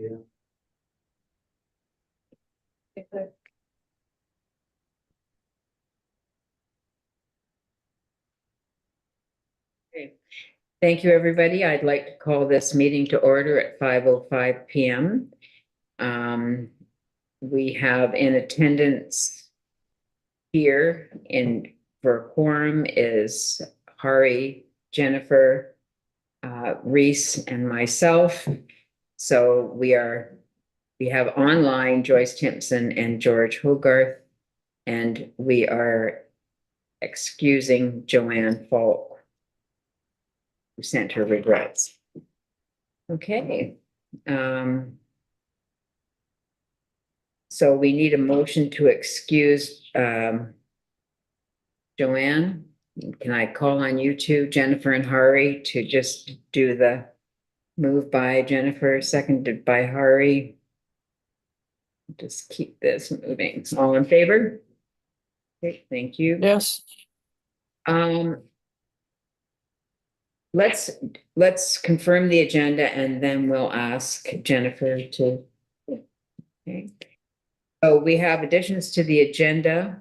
Okay. Thank you, everybody. I'd like to call this meeting to order at 5:05 p.m. We have in attendance here for quorum is Hari, Jennifer, Reese, and myself. So we have online Joyce Timpson and George Hogarth, and we are excusing Joanne Falk, who sent her regrets. Okay. So we need a motion to excuse Joanne. Can I call on you two, Jennifer and Hari, to just do the move by Jennifer, seconded by Hari? Just keep this moving. All in favor? Okay, thank you. Yes. Let's confirm the agenda and then we'll ask Jennifer to. Okay. So we have additions to the agenda.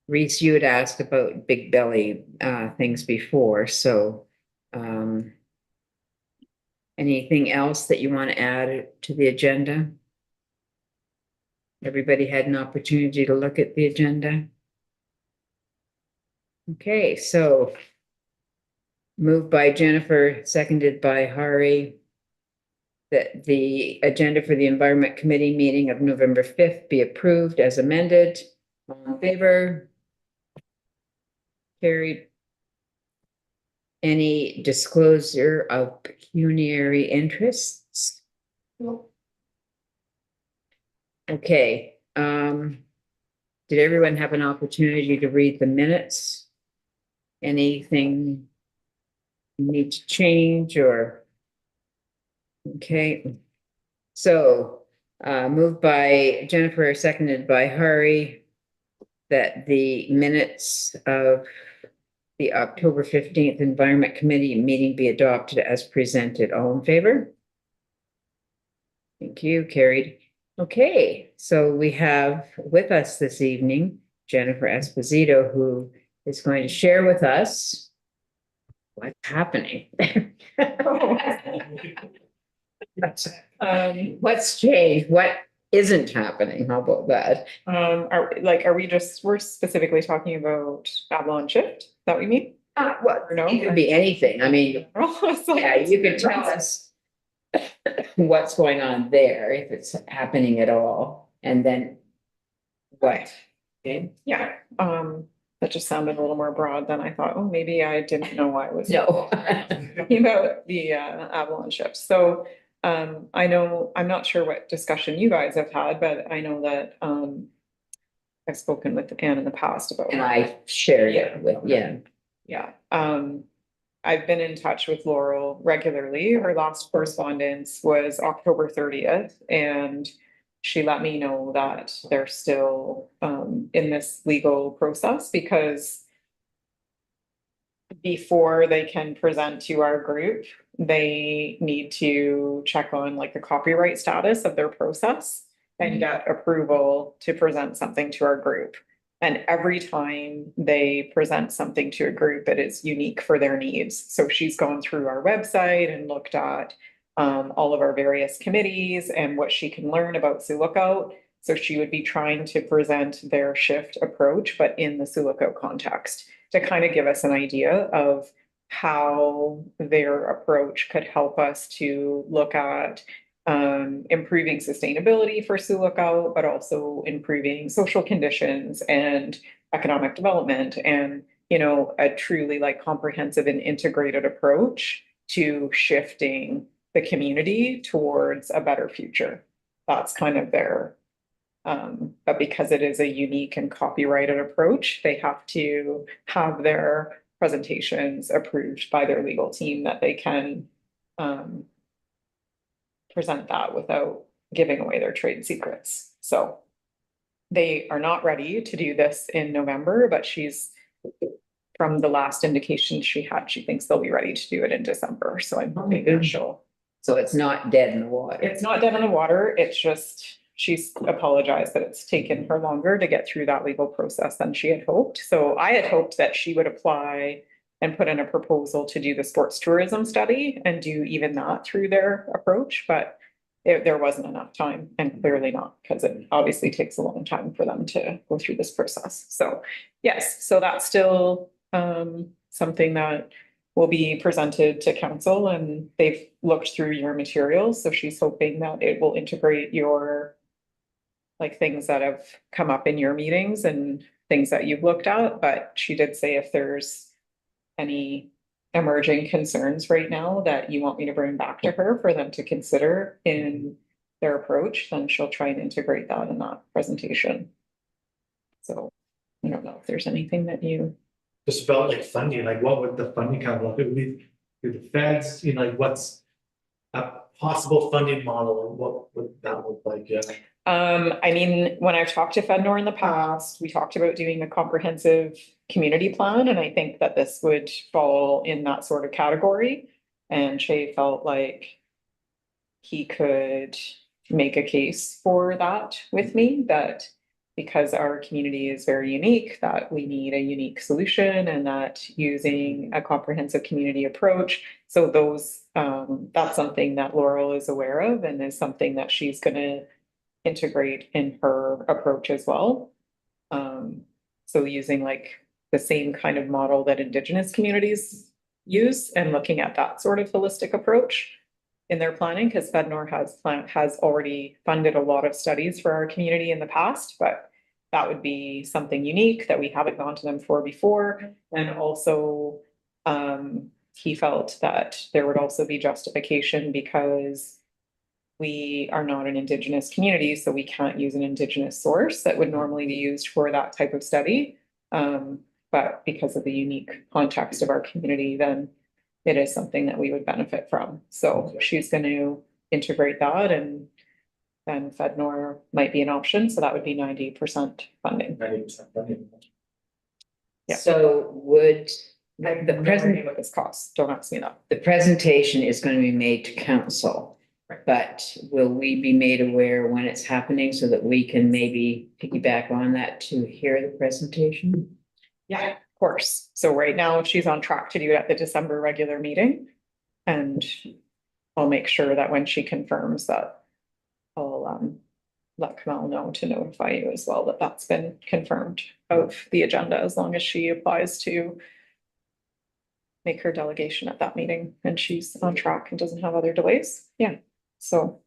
Reese, you had asked about big belly things before, so anything else that you want to add to the agenda? Everybody had an opportunity to look at the agenda. Okay, so moved by Jennifer, seconded by Hari, that the agenda for the Environment Committee meeting of November 5th be approved as amended. All in favor? Carried. Any disclosure of pecuniary interests? Okay. Did everyone have an opportunity to read the minutes? Anything you need to change or? Okay. So moved by Jennifer, seconded by Hari, that the minutes of the October 15th Environment Committee meeting be adopted as presented. All in favor? Thank you, carried. Okay, so we have with us this evening Jennifer Esposito, who is going to share with us what's happening. What's changed? What isn't happening? How about that? We're specifically talking about Avalon Shift? Is that what you mean? Well, Or no? it could be anything. I mean, So- yeah, you could tell us what's going on there, if it's happening at all, and then what? Okay. Yeah, that just sounded a little more broad than I thought. Oh, maybe I didn't know why I was No. talking about the Avalon Shift. So I know, I'm not sure what discussion you guys have had, but I know that I've spoken with Anne in the past about. And I shared it with, yeah. Yeah, I've been in touch with Laurel regularly. Her last correspondence was October 30th, and she let me know that they're still in this legal process because before they can present to our group, they need to check on like the copyright status of their process and get approval to present something to our group. And every time they present something to a group, it is unique for their needs. So she's gone through our website and looked at all of our various committees and what she can learn about Sioux Lookout. So she would be trying to present their shift approach, but in the Sioux Lookout context, to kind of give us an idea of how their approach could help us to look at improving sustainability for Sioux Lookout, but also improving social conditions and economic development, and a truly like comprehensive and integrated approach to shifting the community towards a better future. That's kind of their but because it is a unique and copyrighted approach, they have to have their presentations approved by their legal team that they can present that without giving away their trade secrets. So they are not ready to do this in November, but she's from the last indication she had, she thinks they'll be ready to do it in December. So I'm hoping that she'll. So it's not dead in the water. It's not dead in the water. It's just, she's apologized that it's taken her longer to get through that legal process than she had hoped. So I had hoped that she would apply and put in a proposal to do the sports tourism study and do even that through their approach, but there wasn't enough time, and clearly not, because it obviously takes a long time for them to go through this process. So yes, so that's still something that will be presented to council, and they've looked through your materials. So she's hoping that it will integrate your like things that have come up in your meetings and things that you've looked at. But she did say if there's any emerging concerns right now that you want me to bring back to her for them to consider in their approach, then she'll try and integrate that in that presentation. So I don't know if there's anything that you. Just felt like funding, like what would the funding kind of look? It would be through the feds, you know, like what's a possible funding model, and what would that look like? Yeah. I mean, when I've talked to FedNor in the past, we talked about doing a comprehensive community plan, and I think that this would fall in that sort of category. And Shay felt like he could make a case for that with me, that because our community is very unique, that we need a unique solution, and that using a comprehensive community approach. So those, that's something that Laurel is aware of, and is something that she's gonna integrate in her approach as well. So using like the same kind of model that Indigenous communities use, and looking at that sort of holistic approach in their planning, because FedNor has already funded a lot of studies for our community in the past, but that would be something unique that we haven't gone to them for before. And also, he felt that there would also be justification because we are not an Indigenous community, so we can't use an Indigenous source that would normally be used for that type of study. But because of the unique context of our community, then it is something that we would benefit from. So she's going to integrate that, and then FedNor might be an option. So that would be 90% funding. 90% funding. Yeah. So would the present, what this costs? Don't ask me that. the presentation is going to be made to council. Right. But will we be made aware when it's happening so that we can maybe piggyback on that to hear the presentation? Yeah, of course. So right now she's on track to do it at the December regular meeting. And I'll make sure that when she confirms that, I'll let Kamal know to notify you as well that that's been confirmed of the agenda, as long as she applies to make her delegation at that meeting and she's on track and doesn't have other delays. Yeah. So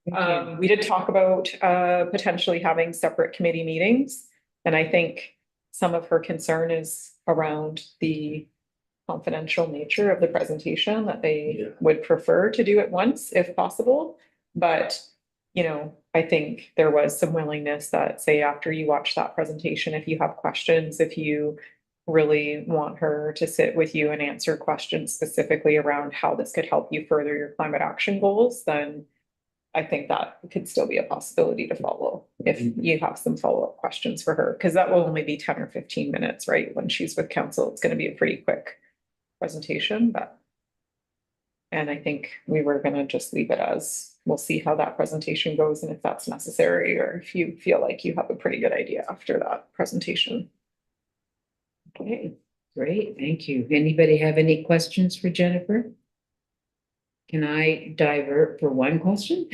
we did talk about potentially having separate committee meetings. And I think some of her concern is around the confidential nature of the presentation, that they would prefer to do it once if possible. But, you know, I think there was some willingness that, say, after you watch that presentation, if you have questions, if you really want her to sit with you and answer questions specifically around how this could help you further your climate action goals, then I think that could still be a possibility to follow if you have some follow-up questions for her, because that will only be 10 or 15 minutes, right? When she's with council, it's going to be a pretty quick presentation, and I think we were going to just leave it as, we'll see how that presentation goes and if that's necessary, or if you feel like you have a pretty good idea after that presentation. Okay, great, thank you. Anybody have any questions for Jennifer? Can I divert for one question?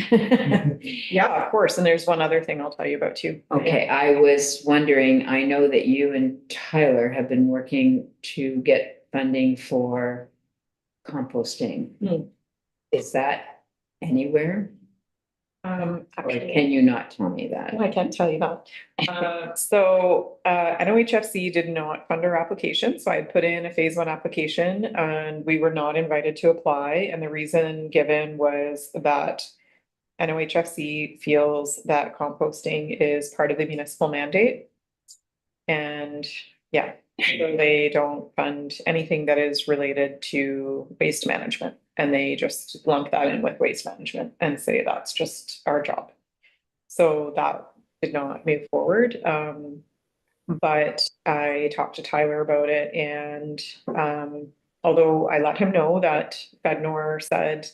Yeah, of course. And there's one other thing I'll tell you about too. Okay, I was wondering, I know that you and Tyler have been working to get funding for composting. Is that anywhere? Or Actually, can you not tell me that? I can't tell you that. So NOHFC did not fund our application. So I had put in a phase 1 application and we were not invited to apply. And the reason given was that NOHFC feels that composting is part of the municipal mandate. And yeah, so they don't fund anything that is related to waste management. And they just lump that in with waste management and say that's just our job. So that did not move forward. But I talked to Tyler about it and, although I let him know that Bednor said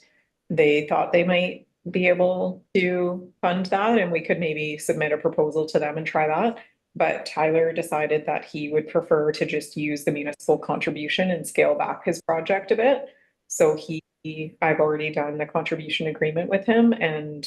they thought they might be able to fund that and we could maybe submit a proposal to them and try that. But Tyler decided that he would prefer to just use the municipal contribution and scale back his project a bit. So I've already done the contribution agreement with him and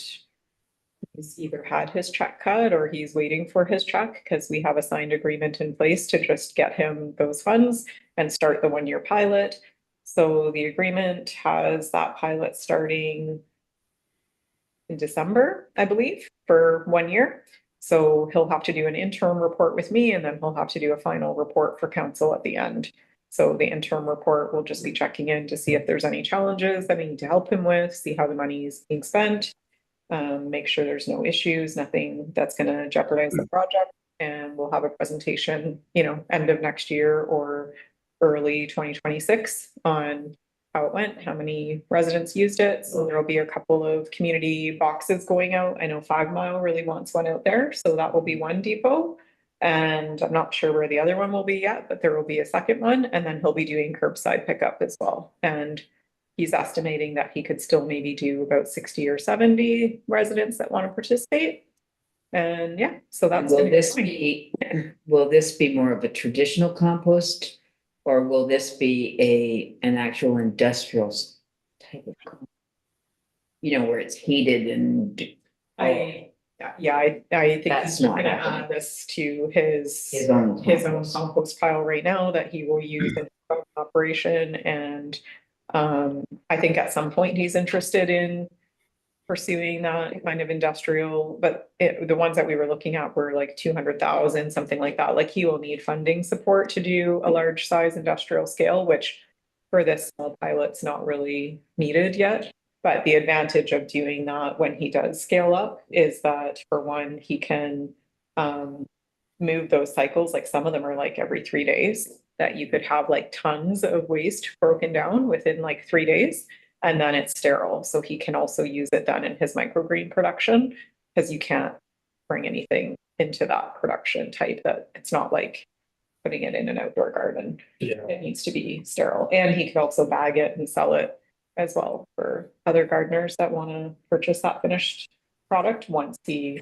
he's either had his check cut or he's waiting for his check because we have a signed agreement in place to just get him those funds and start the 1-year pilot. So the agreement has that pilot starting in December, I believe, for 1 year. So he'll have to do an interim report with me and then he'll have to do a final report for council at the end. So the interim report will just be checking in to see if there's any challenges that we need to help him with, see how the money is being spent, make sure there's no issues, nothing that's gonna jeopardize the project. And we'll have a presentation, end of next year or early 2026 on how it went, how many residents used it. So there'll be a couple of community boxes going out. I know 5 Mile really wants one out there, so that will be one depot. And I'm not sure where the other one will be yet, but there will be a second one, and then he'll be doing curbside pickup as well. And he's estimating that he could still maybe do about 60 or 70 residents that want to participate. And yeah, so that's. Will this be more of a traditional compost? Or will this be an actual industrial type of compost? Where it's heated and. I think That's he's not gonna happening. add this to his own own compost pile right now that he will use in operation. And I think at some point he's interested in pursuing that kind of industrial, but the ones that we were looking at were like 200,000, something like that. Like he will need funding support to do a large size industrial scale, which for this small pilot's not really needed yet. But the advantage of doing that when he does scale up is that for one, he can move those cycles. Like some of them are like every 3 days that you could have like tons of waste broken down within like 3 days. And then it's sterile. So he can also use it then in his microgreen production because you can't bring anything into that production type that it's not like putting it in an outdoor garden. Yeah. It needs to be sterile. And he could also bag it and sell it as well for other gardeners that want to purchase that finished product once he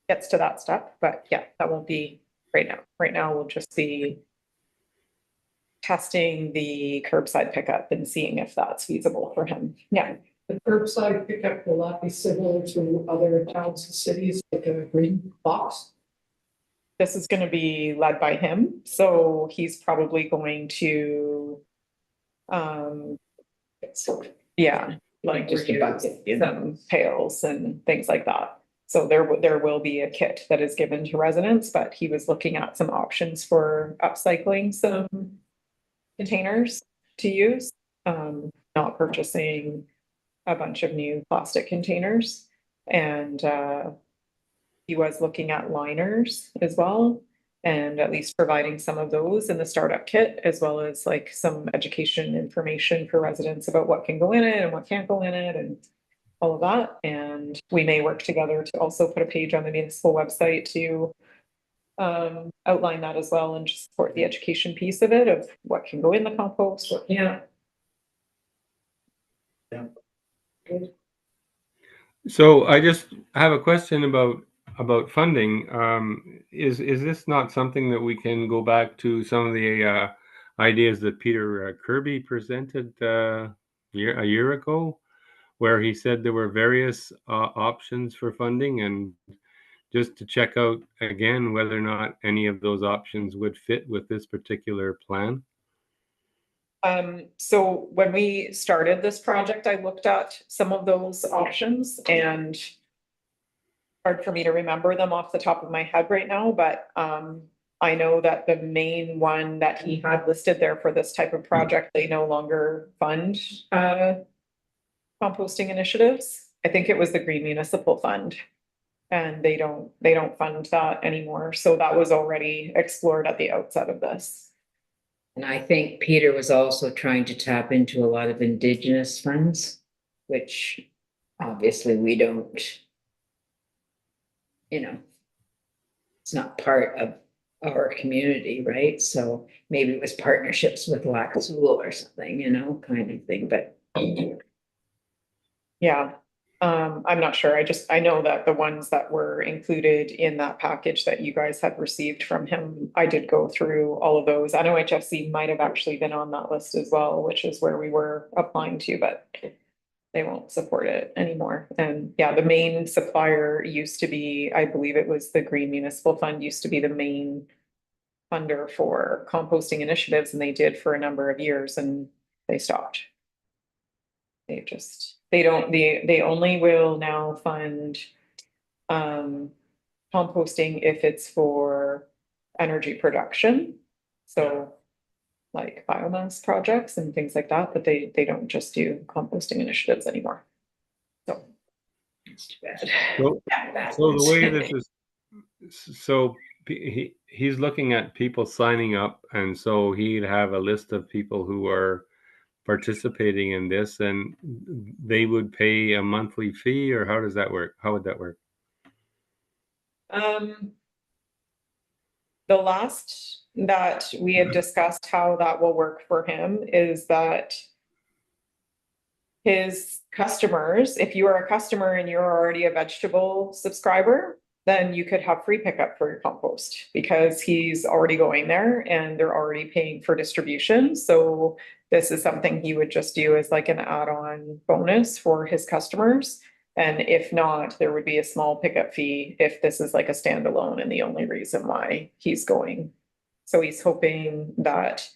gets to that step. But yeah, that won't be right now. Right now, we'll just be testing the curbside pickup and seeing if that's feasible for him. Yeah. The curbside pickup, will that be similar to other towns and cities, like a green box? This is going to be led by him. So he's probably going to, yeah, like Just a bucket, some pails and things like that. So there will be a kit that is given to residents, but he was looking at some options for upcycling some containers to use, not purchasing a bunch of new plastic containers. And he was looking at liners as well, and at least providing some of those in the startup kit, as well as like some education information for residents about what can go in it and what can't go in it and all of that. And we may work together to also put a page on the municipal website to outline that as well and just support the education piece of it of what can go in the compost, what can't. So I just have a question about funding. Is this not something that we can go back to some of the ideas that Peter Kirby presented a year ago, where he said there were various options for funding, and just to check out again whether or not any of those options would fit with this particular plan? So when we started this project, I looked at some of those options and hard for me to remember them off the top of my head right now, but I know that the main one that he had listed there for this type of project, they no longer fund composting initiatives. I think it was the Green Municipal Fund. And they don't fund that anymore. So that was already explored at the outset of this. And I think Peter was also trying to tap into a lot of indigenous funds, which obviously we don't, it's not part of our community, right? So maybe it was partnerships with Sioux or something, kind of thing, but Yeah. I'm not sure. I know that the ones that were included in that package that you guys had received from him, I did go through all of those. I know HFC might have actually been on that list as well, which is where we were applying to, but they won't support it anymore. And yeah, the main supplier used to be, I believe it was the Green Municipal Fund used to be the main funder for composting initiatives, and they did for a number of years and they stopped. They only will now fund composting if it's for energy production. So like biomass projects and things like that, but they don't just do composting initiatives anymore. So it's too bad. So, so the Backwards. way this is, so he's looking at people signing up, and so he'd have a list of people who are participating in this, and they would pay a monthly fee, or how does that work? How would that work? The last that we had discussed how that will work for him is that his customers, if you are a customer and you're already a vegetable subscriber, then you could have free pickup for your compost because he's already going there and they're already paying for distribution. So this is something he would just do as like an add-on bonus for his customers. And if not, there would be a small pickup fee if this is like a standalone and the only reason why he's going. So he's hoping that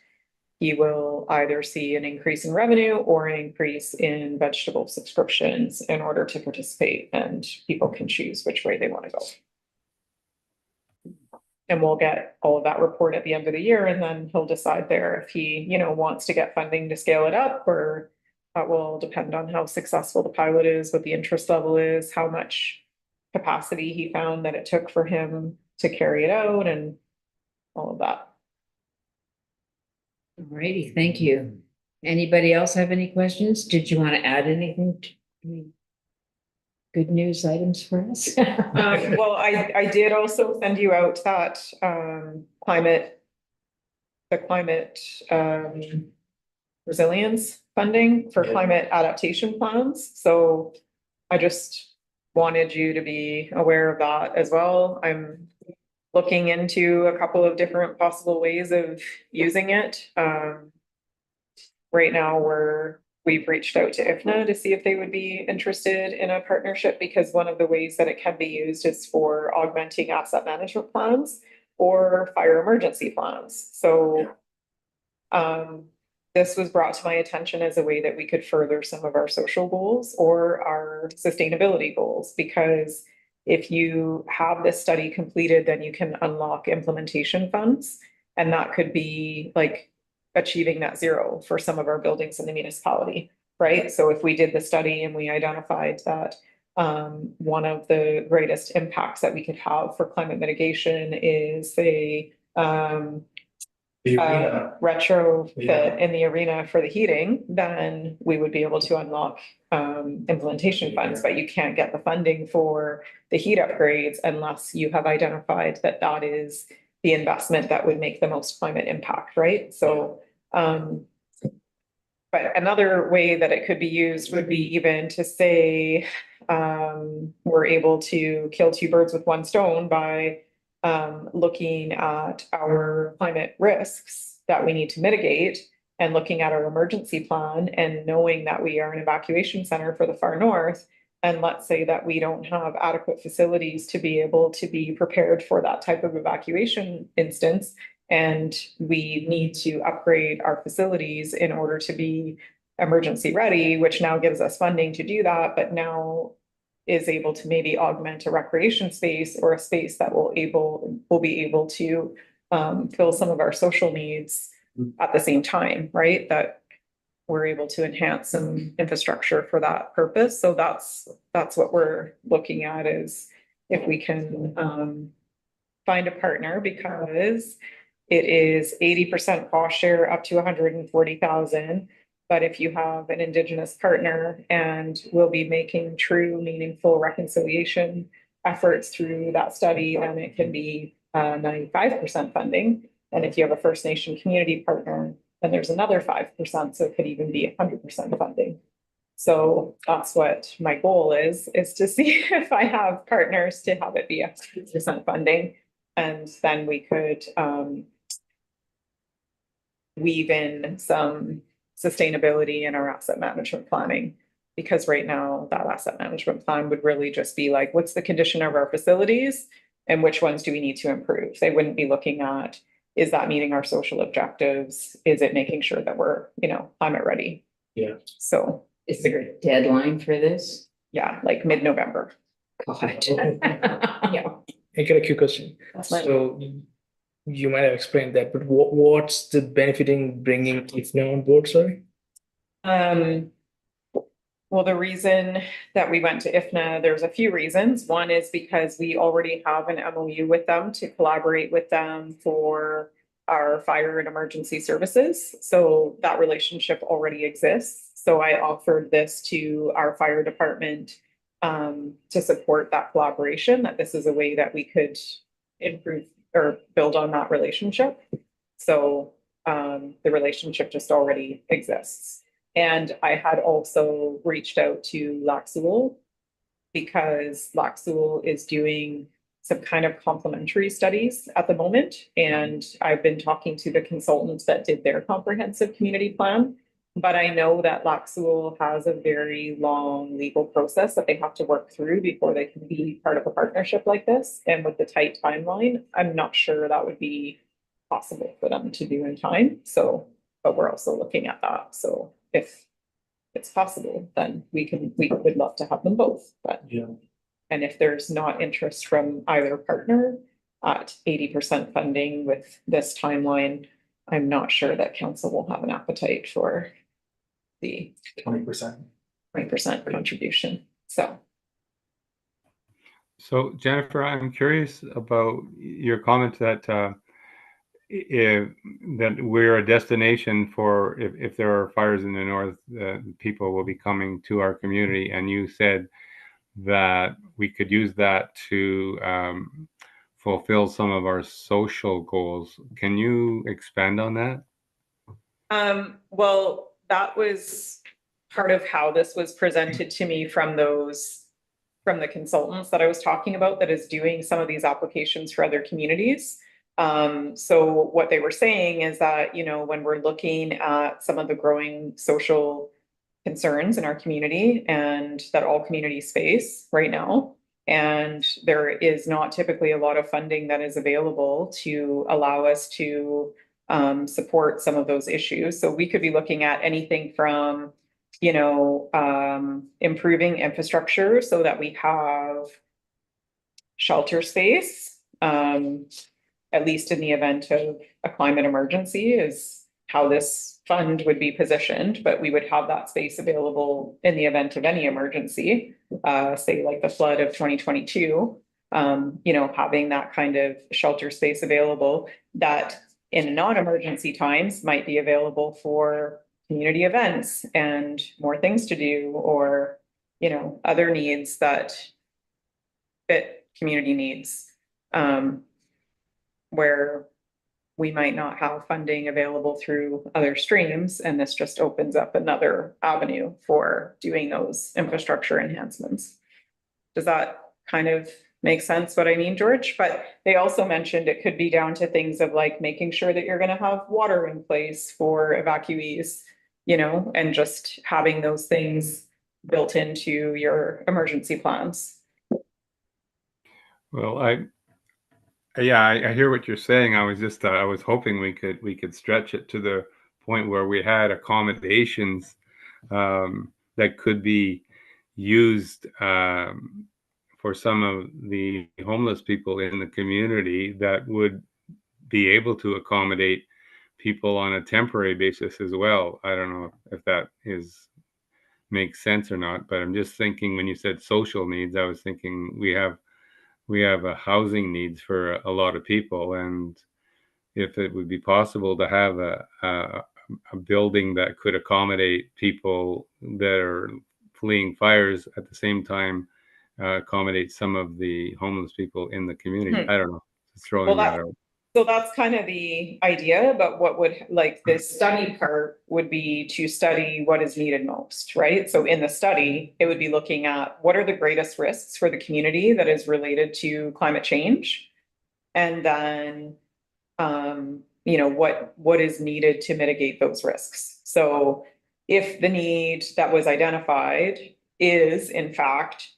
he will either see an increase in revenue or an increase in vegetable subscriptions in order to participate, and people can choose which way they want to go. And we'll get all of that report at the end of the year, and then he'll decide there if he, wants to get funding to scale it up, or that will depend on how successful the pilot is, what the interest level is, how much capacity he found that it took for him to carry it out, and all of that. All righty, thank you. Anybody else have any questions? Did you want to add anything? Any good news items for us? Well, I did also send you out that climate resilience funding for Yeah. climate adaptation plans. So I just wanted you to be aware of that as well. I'm looking into a couple of different possible ways of using it. Right now we've reached out to IFNA to see if they would be interested in a partnership, because one of the ways that it can be used is for augmenting asset management plans or fire emergency plans. So this was brought to my attention as a way that we could further some of our social goals or our sustainability goals, because if you have this study completed, then you can unlock implementation funds. And that could be like achieving net zero for some of our buildings in the municipality, right? So if we did the study and we identified that one of the greatest impacts that we could have for climate mitigation is a The arena. retrofit Yeah. in the arena for the heating, then we would be able to unlock implementation funds, but you can't get the funding for the heat upgrades unless you have identified that that is the investment that would make the most climate impact, right? So, but another way that it could be used would be even to say, we're able to kill two birds with one stone by looking at our climate risks that we need to mitigate and looking at our emergency plan and knowing that we are an evacuation center for the far north. And let's say that we don't have adequate facilities to be able to be prepared for that type of evacuation instance. And we need to upgrade our facilities in order to be emergency ready, which now gives us funding to do that, but now is able to maybe augment a recreation space or a space that will be able to fill some of our social needs at the same time, right? That we're able to enhance some infrastructure for that purpose. So that's what we're looking at, is if we can find a partner, because it is 80% cost share up to 140,000. But if you have an Indigenous partner and we'll be making true meaningful reconciliation efforts through that study, then it can be 95% funding. And if you have a First Nation community partner, then there's another 5%, so it could even be 100% funding. So that's what my goal is to see if I have partners to have it be 100% funding. And then we could weave in some sustainability in our asset management planning. Because right now that asset management plan would really just be like, what's the condition of our facilities and which ones do we need to improve? They wouldn't be looking at, is that meeting our social objectives? Is it making sure that we're, climate ready? Yeah. So Is there a deadline for this? yeah, like mid-November. God. Yeah. I got a quick question. So you might have explained that, but what's the benefiting bringing IFNA on board, sorry? Well, the reason that we went to IFNA, there's a few reasons. One is because we already have an MOU with them to collaborate with them for our fire and emergency services. So that relationship already exists. So I offered this to our fire department to support that collaboration, that this is a way that we could improve or build on that relationship. So the relationship just already exists. And I had also reached out to Sioux because Sioux is doing some kind of complementary studies at the moment. And I've been talking to the consultants that did their comprehensive community plan. But I know that Sioux has a very long legal process that they have to work through before they can be part of a partnership like this. And with the tight timeline, I'm not sure that would be possible for them to do in time. So, but we're also looking at that. So if it's possible, then we would love to have them both. But Yeah. and if there's not interest from either partner at 80% funding with this timeline, I'm not sure that council will have an appetite for the 20%. 20% contribution. So Jennifer, I'm curious about your comment that that we're a destination for if there are fires in the north, people will be coming to our community, and you said that we could use that to fulfill some of our social goals. Can you expand on that? Well, that was part of how this was presented to me from the consultants that I was talking about that is doing some of these applications for other communities. So what they were saying is that, when we're looking at some of the growing social concerns in our community and that all communities face right now, and there is not typically a lot of funding that is available to allow us to support some of those issues. So we could be looking at anything from, improving infrastructure so that we have shelter space, at least in the event of a climate emergency, is how this fund would be positioned, but we would have that space available in the event of any emergency, say like the flood of 2022, having that kind of shelter space available that in non-emergency times might be available for community events and more things to do, or, other needs that fit community needs, where we might not have funding available through other streams. And this just opens up another avenue for doing those infrastructure enhancements. Does that kind of make sense what I mean, George? But they also mentioned it could be down to things of like making sure that you're going to have water in place for evacuees, and just having those things built into your emergency plans. Well, I hear what you're saying. I was just I was hoping we could stretch it to the point where we had accommodations that could be used for some of the homeless people in the community that would be able to accommodate people on a temporary basis as well. I don't know if that makes sense or not, but I'm just thinking when you said social needs, I was thinking we have a housing needs for a lot of people, and if it would be possible to have a building that could accommodate people that are fleeing fires at the same time accommodate some of the homeless people in the community. I don't know. throwing Well, that out. So that's kind of the idea, but what would, like, the study part would be to study what is needed most, right? So in the study, it would be looking at what are the greatest risks for the community that is related to climate change? And then, what is needed to mitigate those risks? So if the need that was identified is in fact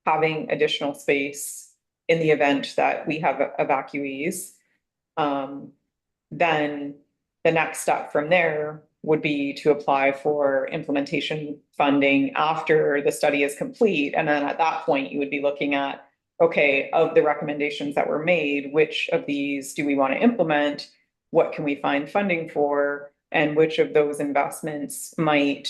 having additional space in the event that we have evacuees, then the next step from there would be to apply for implementation funding after the study is complete. And then at that point, you would be looking at, okay, of the recommendations that were made, which of these do we want to implement? What can we find funding for? And which of those investments might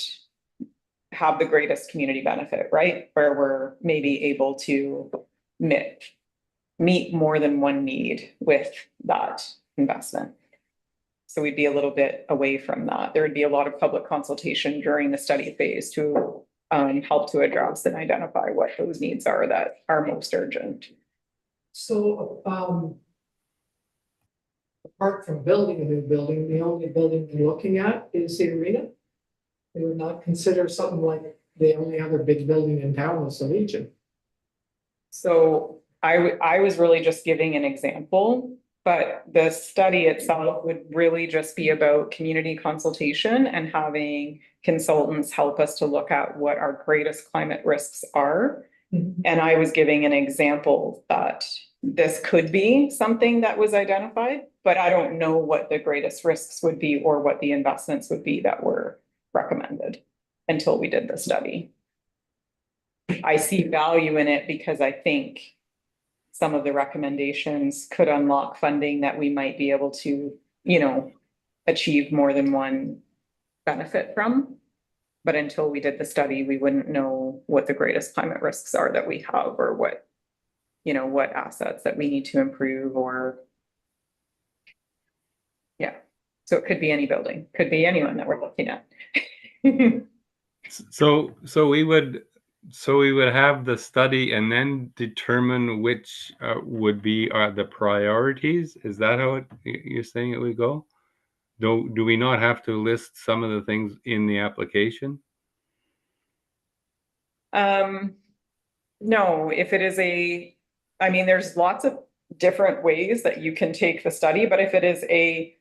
have the greatest community benefit, right? Where we're maybe able to meet more than one need with that investment. So we'd be a little bit away from that. There would be a lot of public consultation during the study phase to help to address and identify what those needs are that are most urgent. So, apart from building a new building, the only building they're looking at is the arena. They would not consider something like the only other big building in town was the Legion. So I was really just giving an example, but the study itself would really just be about community consultation and having consultants help us to look at what our greatest climate risks are. And I was giving an example that this could be something that was identified, but I don't know what the greatest risks would be or what the investments would be that were recommended until we did the study. I see value in it because I think some of the recommendations could unlock funding that we might be able to, achieve more than one benefit from. But until we did the study, we wouldn't know what the greatest climate risks are that we have, or what assets that we need to improve, or yeah. So it could be any building, could be anyone that we're looking at. So we would have the study and then determine which would be the priorities. Is that how you're saying it would go? Do we not have to list some of the things in the application? No, if it is there's lots of different ways that you can take the study, but if it is a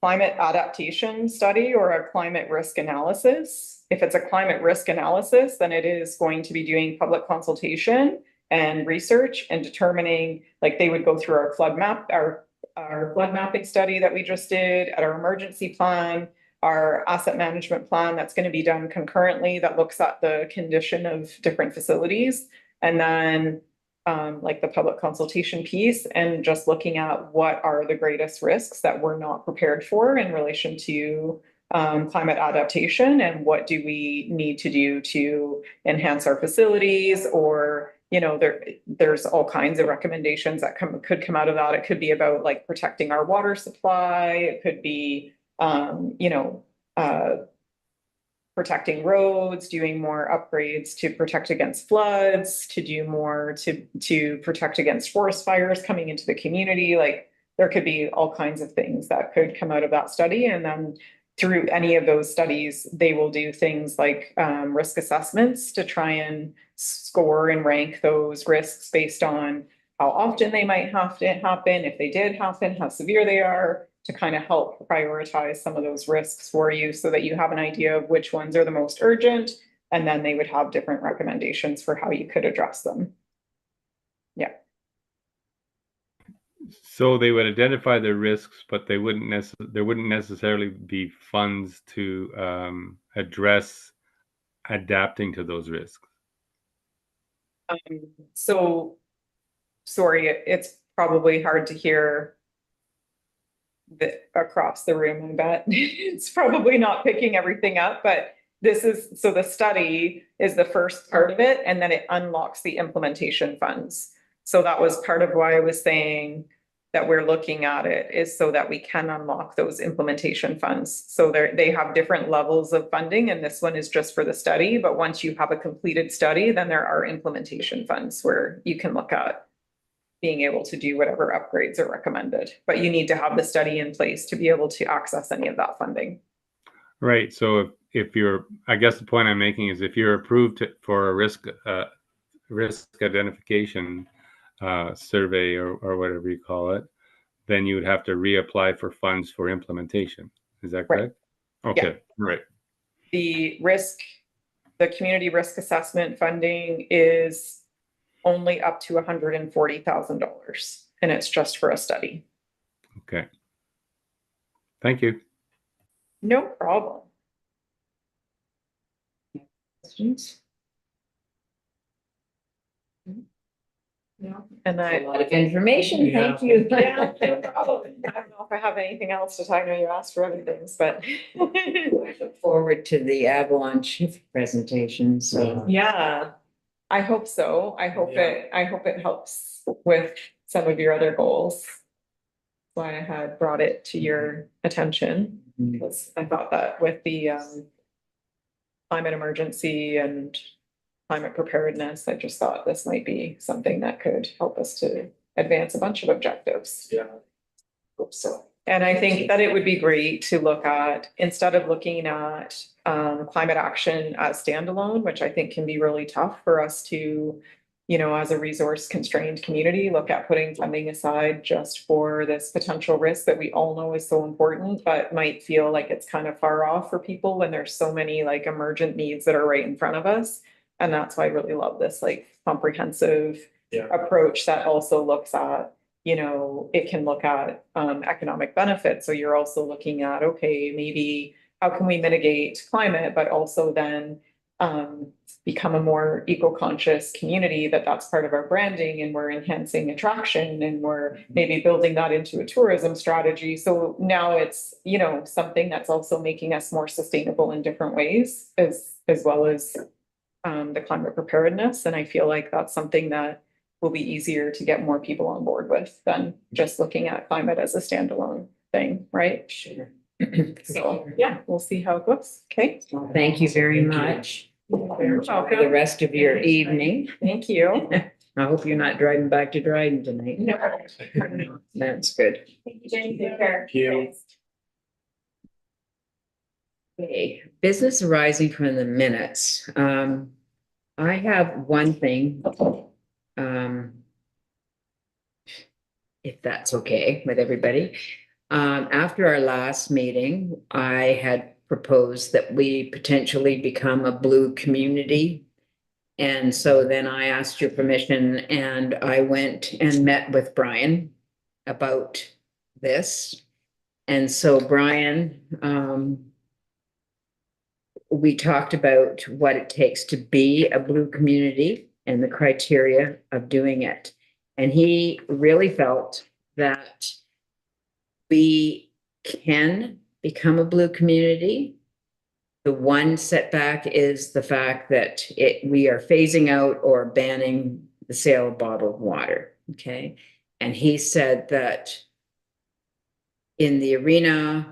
climate adaptation study or a climate risk analysis, if it's a climate risk analysis, then it is going to be doing public consultation and research and determining, like, they would go through our flood map, our flood mapping study that we just did, at our emergency plan, our asset management plan that's going to be done concurrently that looks at the condition of different facilities. And then like the public consultation piece, and just looking at what are the greatest risks that we're not prepared for in relation to climate adaptation, and what do we need to do to enhance our facilities, or there's all kinds of recommendations that could come out of that. It could be about, like, protecting our water supply. It could be protecting roads, doing more upgrades to protect against floods, to do more to protect against forest fires coming into the community. Like, there could be all kinds of things that could come out of that study. And then through any of those studies, they will do things like risk assessments to try and score and rank those risks based on how often they might have to happen, if they did happen, how severe they are, to kind of help prioritize some of those risks for you so that you have an idea of which ones are the most urgent, and then they would have different recommendations for how you could address them. Yeah. So they would identify the risks, but there wouldn't necessarily be funds to address adapting to those risks. So, sorry, it's probably hard to hear across the room. I bet it's probably not picking everything up, but so the study is the first part of it, and then it unlocks the implementation funds. So that was part of why I was saying that we're looking at it, is so that we can unlock those implementation funds. So they have different levels of funding, and this one is just for the study. But once you have a completed study, then there are implementation funds where you can look at, being able to do whatever upgrades are recommended. But you need to have the study in place to be able to access any of that funding. Right. So if you're, I guess the point I'm making is if you're approved for a risk identification survey or whatever you call it, then you would have to reapply for funds for implementation. Is that Right. correct? Okay. Right. The community risk assessment funding is only up to $140,000, and it's just for a study. Okay. Thank you. No problem. Questions? No, and A I, lot of information, thank you. yeah, no problem. I don't know if I have anything else to, I know you asked for everything, but. I look forward to the avalanche presentation, so. Yeah, I hope so. I hope it helps with some of your other goals. That's why I had brought it to your attention, because I thought that with the climate emergency and climate preparedness, I just thought this might be something that could help us to advance a bunch of objectives. Yeah. Hope so. And I think that it would be great to look at, instead of looking at climate action as standalone, which I think can be really tough for us to, you know, as a resource constrained community, look at putting funding aside just for this potential risk that we all know is so important, but might feel like it's kind of far off for people when there's so many like emergent needs that are right in front of us. And that's why I really love this like comprehensive approach that also looks at, you know, it can look at economic benefits. So you're also looking at, okay, maybe how can we mitigate climate, but also then become a more eco-conscious community, that's part of our branding, and we're enhancing attraction, and we're maybe building that into a tourism strategy. So now it's, you know, something that's also making us more sustainable in different ways, as well as the climate preparedness. And I feel like that's something that will be easier to get more people on board with than just looking at climate as a standalone thing, right? Sure. So, yeah, we'll see how it goes. Okay. Well, thank you very much. For the rest of your evening. Thank you. I hope you're not driving back to Dryden tonight. No. That's good. Thank you, Jenny. Take care. Thank you. Okay, business arising from the minutes. I have one thing. If that's okay with everybody. After our last meeting, I had proposed that we potentially become a blue community. And so then I asked your permission, and I went and met with Brian about this. And so Brian, we talked about what it takes to be a blue community and the criteria of doing it. And he really felt that we can become a blue community. The one setback is the fact that we are phasing out or banning the sale of bottled water. Okay. And he said that in the arena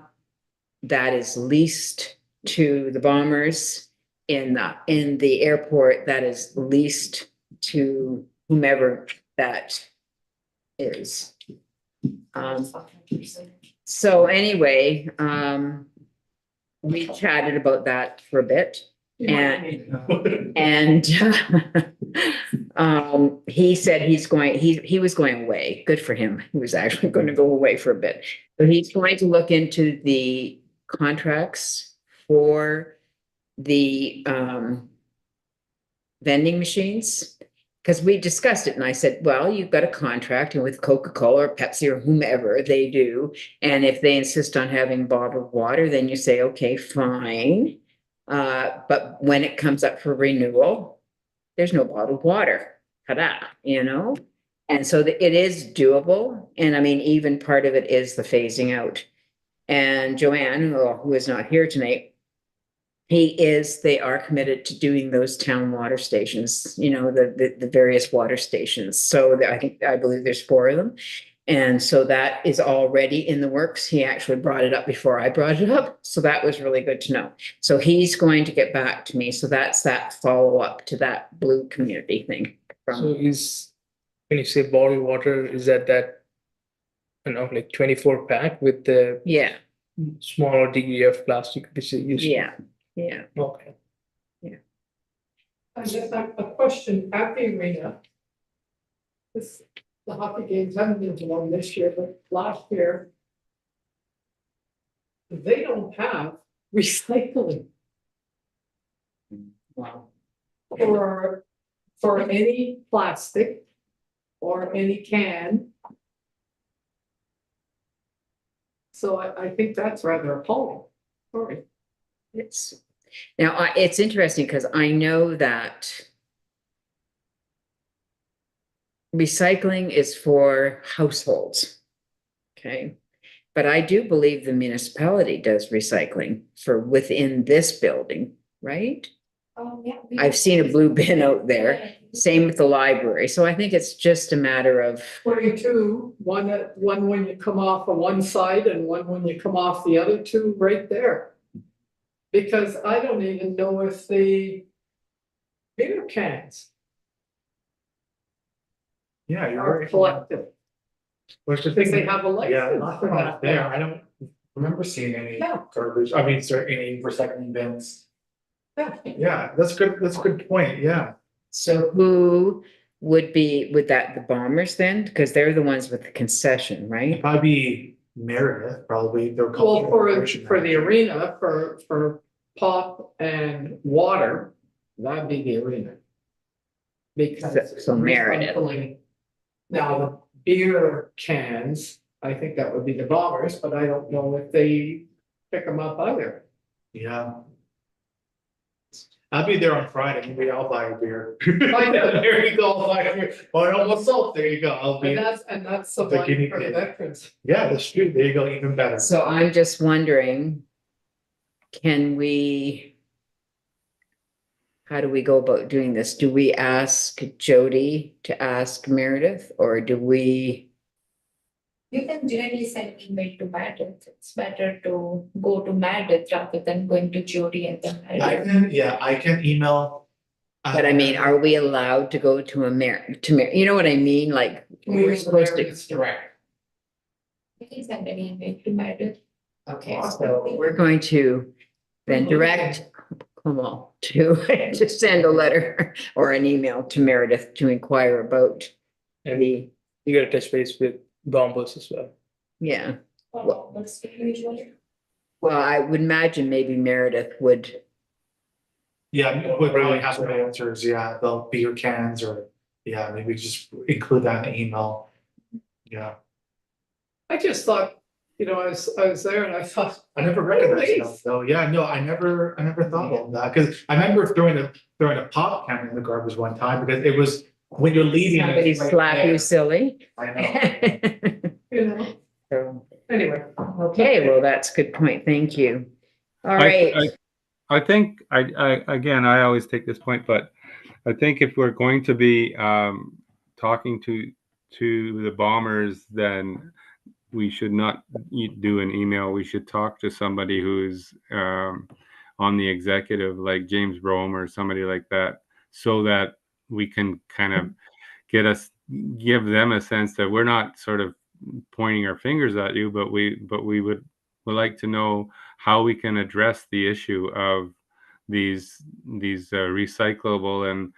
that is leased to the Bombers, in the airport that is leased to whomever that is. So anyway, we chatted about that for a bit, and he said he was going away. Good for him. He was actually going to go away for a bit. So he's going to look into the contracts for the vending machines, because we discussed it, and I said, well, you've got a contract with Coca-Cola or Pepsi or whomever they do, and if they insist on having bottled water, then you say, okay, fine, but when it comes up for renewal, there's no bottled water. Ta-da, you know. And so it is doable, and I mean, even part of it is the phasing out. And Joanne, who is not here tonight, they are committed to doing those town water stations, you know, the various water stations. So I believe there's 4 of them. And so that is already in the works. He actually brought it up before I brought it up. So that was really good to know. So he's going to get back to me. So that's that follow up to that blue community thing. So is when you say bottled water, is that, you know, like 24 pack with the Yeah, smaller degree of plastic which is used? yeah, yeah. Okay. I just have a question at the arena. This, the hockey games haven't been to one this year, but last year. They don't have recycling Wow. for any plastic or any can. So I think that's rather appalling. Sorry. It's, now, it's interesting because I know that recycling is for households. Okay. But I do believe the municipality does recycling for within this building, right? Yeah. I've seen a blue bin out there, same with the library. So I think it's just a matter of, 22, one when you come off of one side and one when you come off the other two right there. Because I don't even know if the beer cans Yeah, you're are right. collected, Which the because thing, they have a yeah, license last for time I was that. there, I don't remember seeing any Yeah. garbage, I mean, sorry, any recycling bins. Yeah. Yeah, that's a good point, yeah. so who would that the Bombers then? Because they're the ones with the concession, It'd right? probably be Meredith, probably, they're Well, called. for the arena, for pop and water, that'd be the arena. Because. So Meredith. recycling- Now, the beer cans, I think that would be the Bombers, but I don't know if they pick them up either. Yeah. I'll be there on Friday, maybe I'll buy a beer. I know. There you go, I'll buy a beer, or almost sold, there you go, I'll be, And that's the The one guinea for the pig. veterans. yeah, that's true, there you go, even better. So I'm just wondering, how do we go about doing this? Do we ask Jody to ask Meredith, or do we? You can directly send email to Meredith. It's better to go to Meredith rather than going to Jody and then Meredith. I can email. But I mean, are we allowed to go to you know what I mean? Like, we're supposed to. direct. You can send an email to Meredith. Okay, so we're going to then direct Kamal to send a letter or an email to Meredith to inquire about And the, you gotta touch base with Bombers as well. yeah. What's the usually? Well, I would imagine maybe Meredith would, Yeah, would probably have some answers, yeah, the beer cans or, yeah, maybe just include that in the email. Yeah, I just thought, I was there and I thought, I never recognized Really? that though, yeah, no, I never thought of that, cause I remember throwing a pop can in the garbage one time, because it was, when you're leaving. somebody it's right slap you there. silly. I know. So, anyway. okay, well, that's a good point. Thank you. All I- right. I think again, I always take this point, but I think if we're going to be talking to the Bombers, then we should not do an email. We should talk to somebody who's on the executive, like James Brome or somebody like that, so that we can kind of give them a sense that we're not sort of pointing our fingers at you, but we would like to know how we can address the issue of these recyclable, and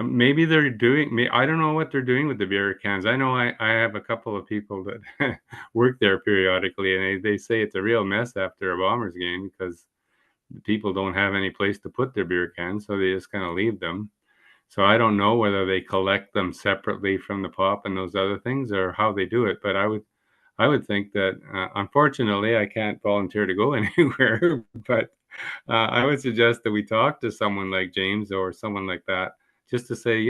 maybe they're doing, I don't know what they're doing with the beer cans. I know I have a couple of people that work there periodically, and they say it's a real mess after a Bombers game because people don't have any place to put their beer cans, so they just kind of leave them. So I don't know whether they collect them separately from the pop and those other things, or how they do it. But I would think that, unfortunately, I can't volunteer to go anywhere. But I would suggest that we talk to someone like James or someone like that, just to say,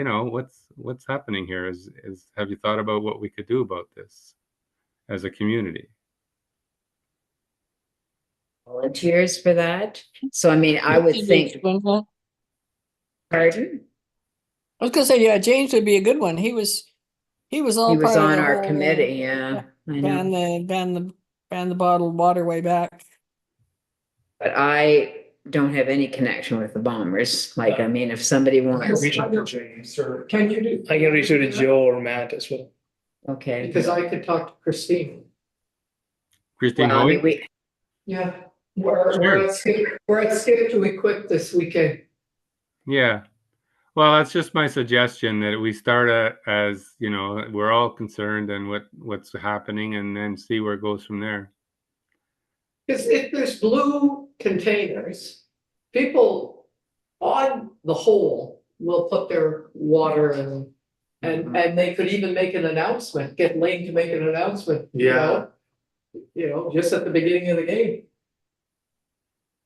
what's happening here? Is have you thought about what we could do about this as a community? Volunteers for that. So, I mean, I would think, pardon? I was gonna say, yeah, James would be a good one. He was all He was part of on the our whole, committee, yeah. I know. ban the bottled water way back. But I don't have any connection with the Bombers. Like, I mean, if somebody wants, Reach out to James or. Can you do? I can reach out to Joe or Matt as well. okay. Because I could talk to Christine. Christine Well, I mean, Hoy? Yeah. We're at Skip to Equip this weekend. Yeah. Well, that's just my suggestion that we start as, you know, we're all concerned and what's happening and then see where it goes from there. Because if there's blue containers, people on the whole will put their water and they could even make an announcement, get Lane to make an announcement. You know, just at the beginning of the game.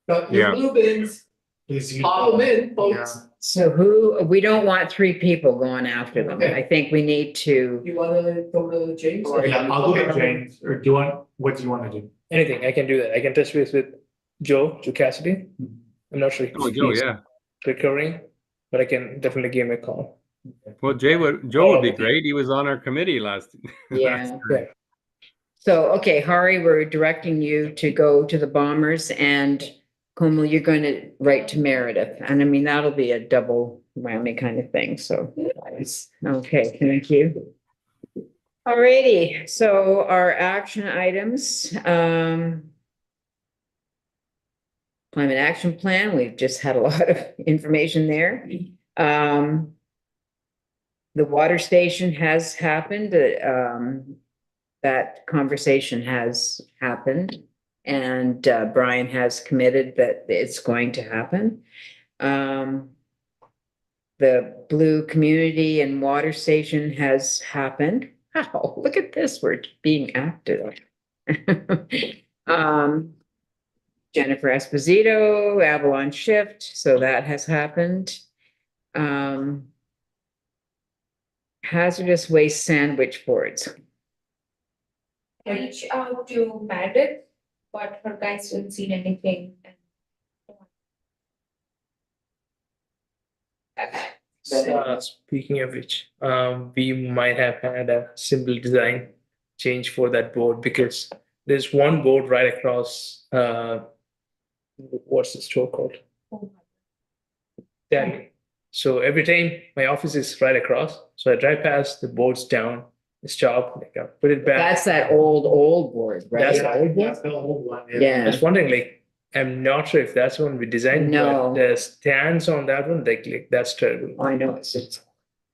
But your Yeah. blue bins, Please use pop them in, Yeah. folks. so we don't want 3 people going after them. Okay. I think we need to, You wanna go to James? Yeah, I'll go get James, or do you want, what do you wanna do? Anything, I can do that. I can touch base with Joe Cassidy. I'm not sure if Oh, Joe, he's yeah. recurring, but I can definitely give him a call. Well, Joe would be great. He was on our committee last. yeah. time. Yeah. So, okay, Hari, we're directing you to go to the Bombers, and Komal, you're going to write to Meredith. And I mean, that'll be a double whammy kind of thing, so. Okay, thank you. Alrighty, so our action items, climate action plan, we've just had a lot of information there. The water station has happened, that conversation has happened, and Brian has committed that it's going to happen. The Blue Community and Water Station has happened. Wow, look at this, we're being active. Jennifer Esposito, Avalon Shift, so that has happened. Hazardous waste sandwich boards. I reached out to Meredith, but her guys didn't see anything. Speaking of which, we might have had a simple design change for that board because there's one board right across, what's the store called? Danny. So every time my office is right across, so I drive past, the board's down, it's chopped, like I put it back. That's that old board, right? That's the old one? That's the old one, I Yeah, was wondering, like, I'm not sure if that's the one we designed, No. but the stands on that one, like that's terrible. I know it's just.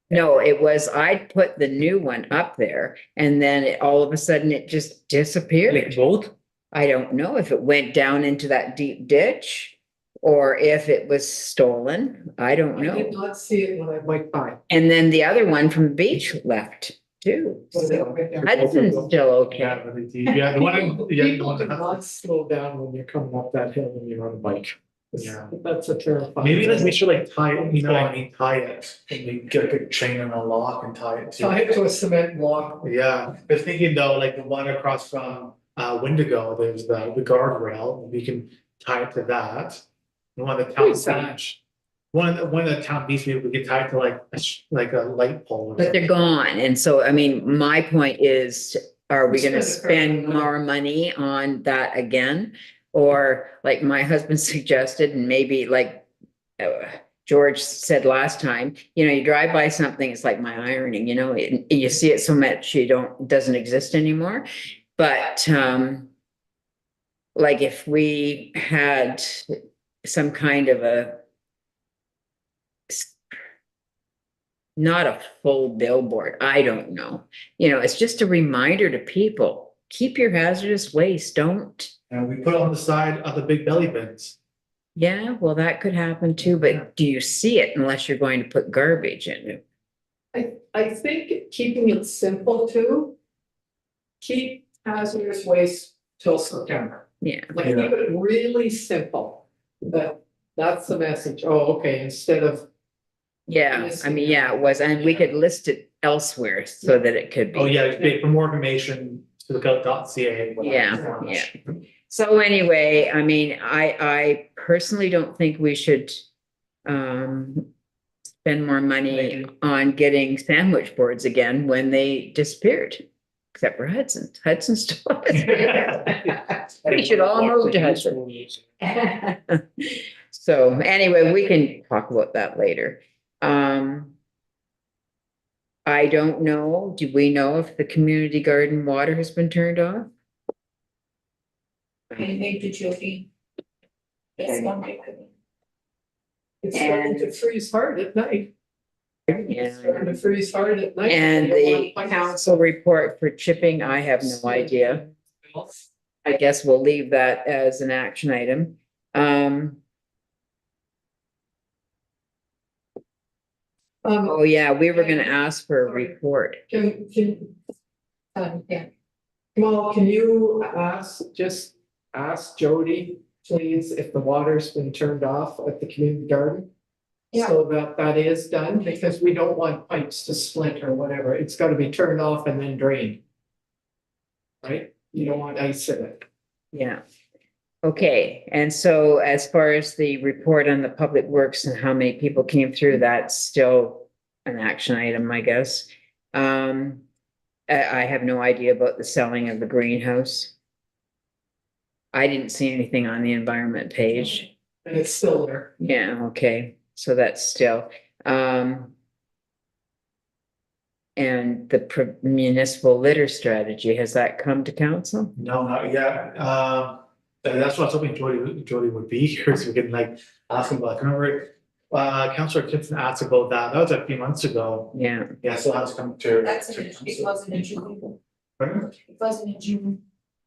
No, it was, I put the new one up there and then all of a sudden it just disappeared. Like both? I don't know if it went down into that deep ditch or if it was stolen. I don't I did know. not see it when I went by. And then the other one from the beach left too. So Hudson's still okay. Yeah, but yeah, the one, yeah, the People one do that- not slow down when you're coming up that hill when you're on a bike. Yeah. That's a terrifying. Maybe like we should like tie it, you know what I mean, tie it, and we get like a chain and a lock and tie it to. Tie it to a cement block. Yeah, I was thinking though, like the one across from Wendigo, there's the guardrail, we can tie it to that. The one at the Who's town that? beach. One of the town beach, we could tie it to like like a light pole. or But they're something. gone. And so, I mean, my point is, are we gonna Spend a fair spend amount. more money on that again? Or like my husband suggested, and maybe like George said last time, you know, you drive by something, it's like my ironing, you know, you see it so much, it doesn't exist anymore. But like if we had some kind of not a full billboard, I don't know. You know, it's just a reminder to people, keep your hazardous waste, don't. And we put it on the side of the big belly bins. Yeah, well, that could happen too, but do you see it unless you're going to put garbage in it? I think keeping it simple too. Keep hazardous waste till September. Yeah, Like keep it really simple. That's the message. Oh, okay, instead of, yeah, I mean, yeah, it was, and we could list it elsewhere so that it could be. Oh, yeah, for more information, look out .ca. Yeah, yeah. So anyway, I mean, I personally don't think we should spend more money on getting sandwich boards again when they disappeared. except for Hudson. Hudson still. We should all move to Hudson. So anyway, we can talk about that later. I don't know, do we know if the community garden water has been turned off? I wait to Jody. Yes, contact me. It's starting to freeze hard at night. It's Yeah. starting to freeze hard at night. And You don't the want pipes. council report for chipping, I have no idea. I guess we'll leave that as an action item. Oh yeah, we were gonna ask for a report. Can, Yeah, well, can you just ask Jody, please, if the water's been turned off at the community garden? Yeah. So that is done, because we don't want pipes to split or whatever, it's gotta be turned off and then drained. Right? You don't want ice in it. Yeah. Okay, and so as far as the report on the public works and how many people came through, that's still an action item, I guess. I have no idea about the selling of the greenhouse. I didn't see anything on the environment page. And it's still there. Yeah, okay, so that's still, and the municipal litter strategy, has that come to council? No, not yet. That's what I was hoping Jody would be here, so we could like ask him about, I remember, Councilor Gibson asked about that. That was a few months ago. Yeah, Yeah, so has come to. that's it wasn't in June. Pardon? It wasn't in June.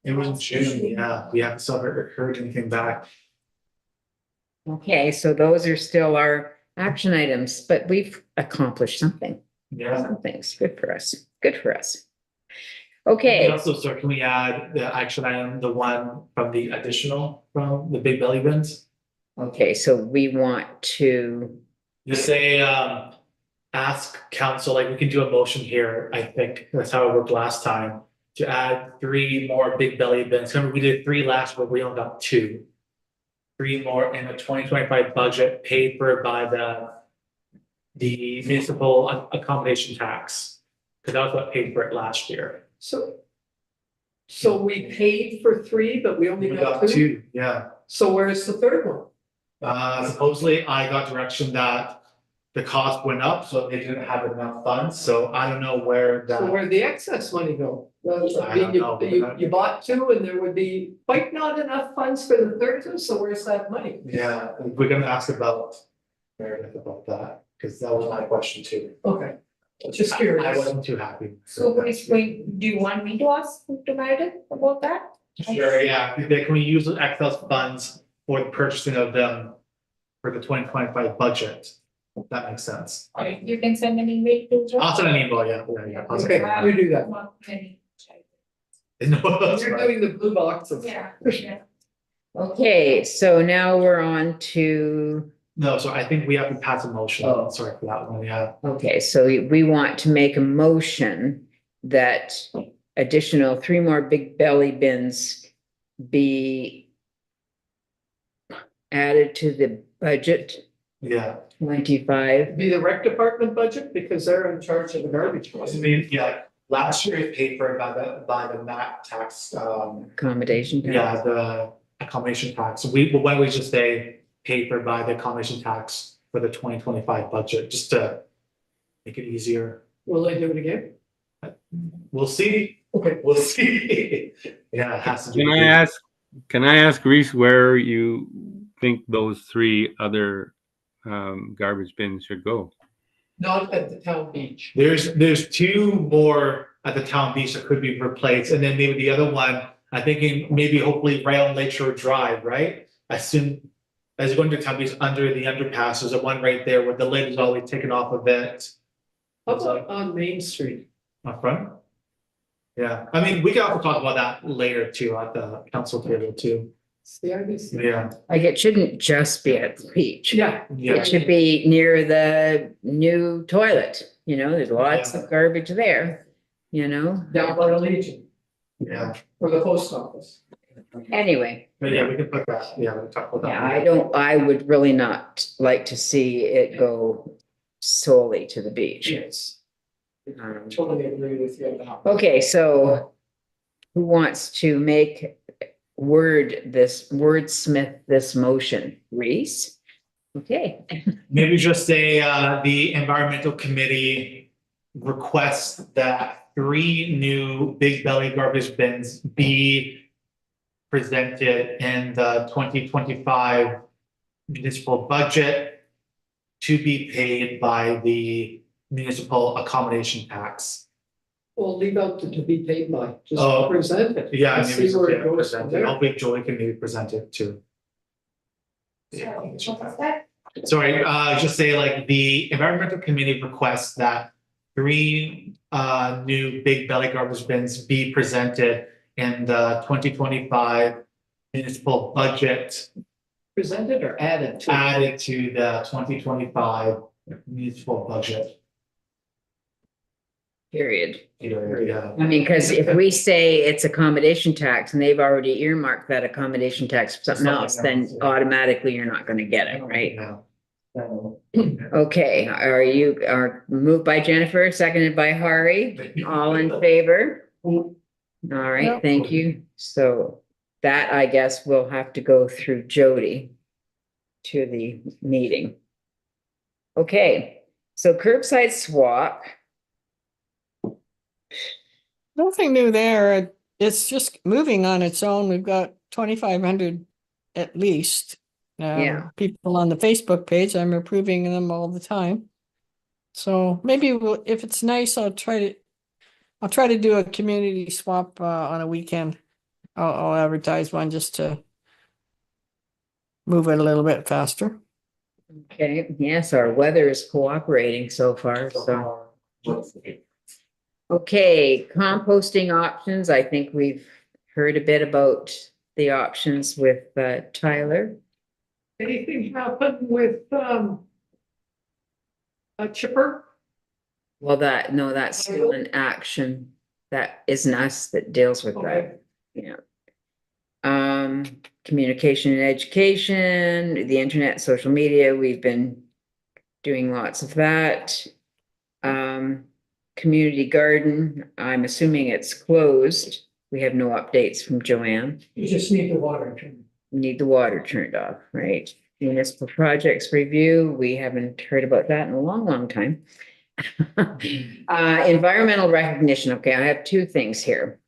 It was in June, yeah. We haven't still heard anything back. okay, so those are still our action items, but we've accomplished something. Yeah. Some things, good for us, good for us. And Okay, also, sir, can we add the action item, the one from the additional, from the big belly bins? okay, so we want to, Just say, ask council, like we can do a motion here, I think that's how it worked last time. To add 3 more big belly bins, remember we did 3 last, but we only got 2. 3 more in the 2025 budget paid for by the municipal accommodation tax. Cause that was what paid for it last year. So we paid for 3, but we only We got got 2? 2, yeah. So where's the third one? Supposedly I got direction that the cost went up, so they didn't have enough funds, so I don't know where So that. where'd the excess money go? I don't know. You bought 2 and there would be quite not enough funds for the third one, so where's that money? Yeah, we're gonna ask about Meredith about that, cause that was my question too. Okay, just I curious. wasn't too happy. So who is going, do you want me to ask to Meredith about that? Sure, yeah, can we use the excess funds for the purchasing of them for the 2025 budget? If that makes sense. You can send an email to. Joe. I'll send an email, yeah. I'll send Okay, an we do that. Not many. email. No, that's You're right. doing the blue boxes. Yeah, yeah. okay, so now we're on to, No, so I think we have to pass a motion, Oh. sorry for that one, yeah. okay, so we want to make a motion that additional 3 more big belly bins be added to the budget Yeah, 25. Be the rec department budget, because they're in charge of the garbage. I mean, yeah, last year it paid for by the MAT tax, Accommodation. tax. yeah, the accommodation tax. So why don't we just say paid for by the accommodation tax for the 2025 budget, just to make it easier. Will they do it again? We'll see, Okay. we'll see. Yeah, it has to be. Can I ask Reese where you think those 3 other garbage bins should go? Not at the town beach. There's 2 more at the town beach that could be replaced, and then maybe the other one, I'm thinking maybe hopefully right on Lakeshore Drive, right? I assume as you're going to town beach under the underpass, there's a one right there where the lid is always taken off of it. How about on Main Street? Up front? Yeah, I mean, we can also talk about that later too, at the council table too. It's the IBC. Yeah, Like it shouldn't just be at the beach. Yeah, yeah, It should be near the new toilet, you know, there's lots of garbage there, you know? down by the Legion yeah, or the post office. Anyway, but yeah, we can put that, yeah, we can talk about that. yeah, I would really not like to see it go solely to the beach. Yes. Totally agree with you on that. Okay, so who wants to wordsmith this motion? Reese? Okay, Maybe just say, the environmental committee requests that 3 new big belly garbage bins be presented in the 2025 municipal budget to be paid by the municipal accommodation tax. We'll leave out the to be paid by, just Oh, present it. Yeah, and maybe see where it yeah, goes present from it. there. Hopefully Joey can maybe present it too. Sorry, what was that? Sorry, just say like the environmental committee requests that 3 new big belly garbage bins be presented in the 2025 municipal budget, Presented or added to? added to the 2025 municipal budget. period. Yeah. I mean, because if we say it's accommodation tax and they've already earmarked that accommodation tax for something Something else, then else, yeah. automatically you're not gonna get it, right? Yeah. Okay, are moved by Jennifer, seconded by Hari, all in favor? All right, Yep. thank you. So that, I guess, will have to go through Jody to the meeting. Okay, so curbside swap. Nothing new there. It's just moving on its own. We've got 2,500 at least. Yeah. People on the Facebook page. I'm approving them all the time. So maybe if it's nice, I'll try to do a community swap on a weekend. I'll advertise one just to move it a little bit faster. Okay, yes, our weather is cooperating so far, so. Okay, composting options. I think we've heard a bit about the options with Tyler. Anything happen with, a chipper? Well, that's still an action. That isn't us that deals with that. Yeah. Communication and education, the internet, social media, we've been doing lots of that. Community garden, I'm assuming it's closed. We have no updates from Joanne. You just need the water turned. We need the water turned off, right? Municipal projects review, we haven't heard about that in a long, long time. Environmental recognition, okay, I have 2 things here.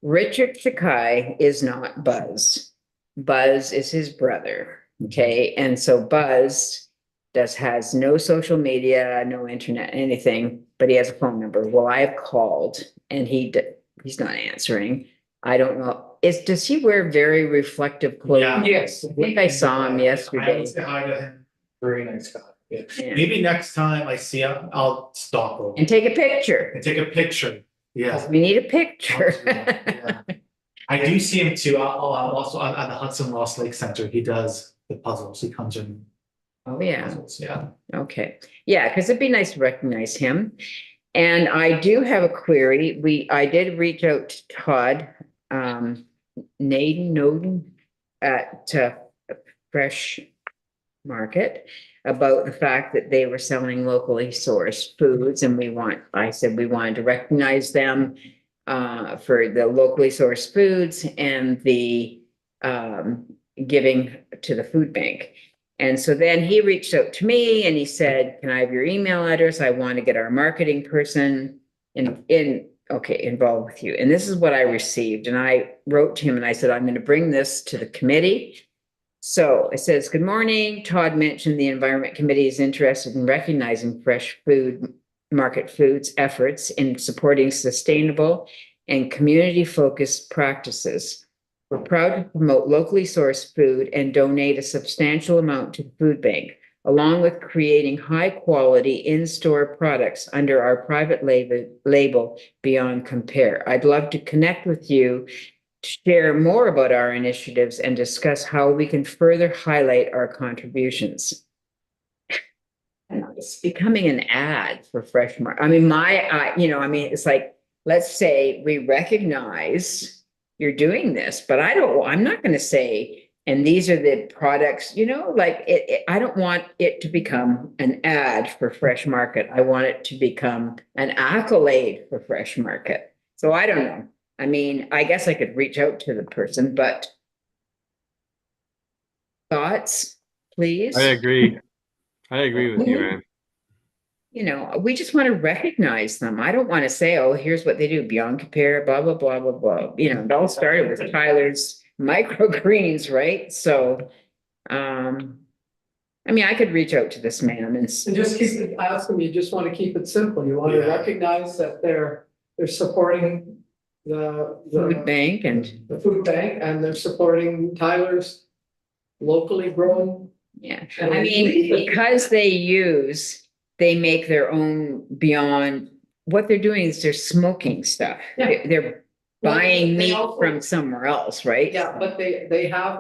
Richard Sakai is not Buzz. Buzz is his brother, okay? And so Buzz has no social media, no internet, anything, but he has a phone number. Well, I've called and he's not answering. I don't know. Does he wear very reflective clothes? Yeah. Yes. I think I saw him yesterday. I will say hi to him. Very nice guy. Yeah. Yeah. Maybe next time I see him, I'll stop over And take a picture. and take a picture. Yeah. We need a picture. Yeah. I do see him too. Also at the Hudson Lost Lake Center, he does the puzzles. He comes in. Oh, yeah. Puzzles, yeah. Okay, yeah, because it'd be nice to recognize him. And I do have a query. I did reach out to Todd, Noden at Fresh Market about the fact that they were selling locally sourced foods, and I said we wanted to recognize them for the locally sourced foods and the giving to the food bank. And so then he reached out to me and he said, can I have your email address? I want to get our marketing person involved with you. And this is what I received. And I wrote to him and I said, I'm going to bring this to the committee. So it says, good morning. Todd mentioned the Environment Committee is interested in recognizing Fresh Food Market Foods efforts in supporting sustainable and community-focused practices. We're proud to promote locally sourced food and donate a substantial amount to the food bank, along with creating high-quality in-store products under our private label Beyond Compare. I'd love to connect with you to share more about our initiatives and discuss how we can further highlight our contributions. And it's becoming an ad for Fresh Market. I mean, it's like, let's say we recognize you're doing this, but I'm not going to say And these are the products, like I don't want it to become an ad for Fresh Market. I want it to become an accolade for Fresh Market. So I don't know. I mean, I guess I could reach out to the person, but thoughts, please? I agree. I agree with you, Ann. We just want to recognize them. I don't want to say, oh, here's what they do, beyond compare, blah, blah, blah, blah, blah. It all started with Tyler's microgreens, right? So, I mean, I could reach out to this man and And just keep it, I ask them, you just want to keep it simple. You want to Yeah. recognize that they're supporting food bank and, the food bank, and they're supporting Tyler's locally grown. yeah. And I mean, because they make their own beyond, what they're doing is they're smoking stuff. Yeah. They're Well, buying they meat also- from somewhere else, right? Yeah, but they have,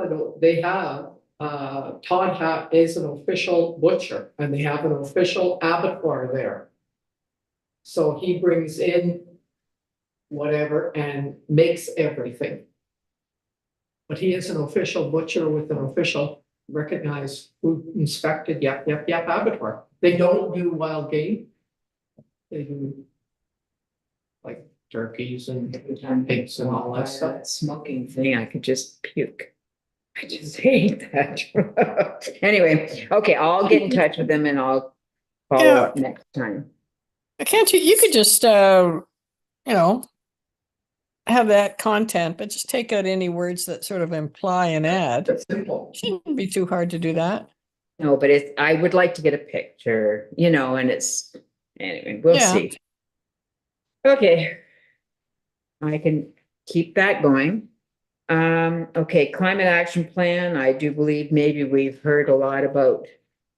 Todd is an official butcher, and they have an official abattoir there. So he brings in whatever and makes everything. But he is an official butcher with an official recognized food inspected, yep, abattoir. They don't do wild game. They do like turkeys and pigs and all that stuff. Smoking thing, I could just puke. I just hate that. Anyway, okay, I'll get in touch with them and I'll follow Yeah. up next time. Can't you could just, have that content, but just take out any words that sort of imply an ad. It's simple. Shouldn't be too hard to do that. No, but I would like to get a picture, and anyway, we'll Yeah. see. Okay. I can keep that going. Okay, climate action plan. I do believe maybe we've heard a lot about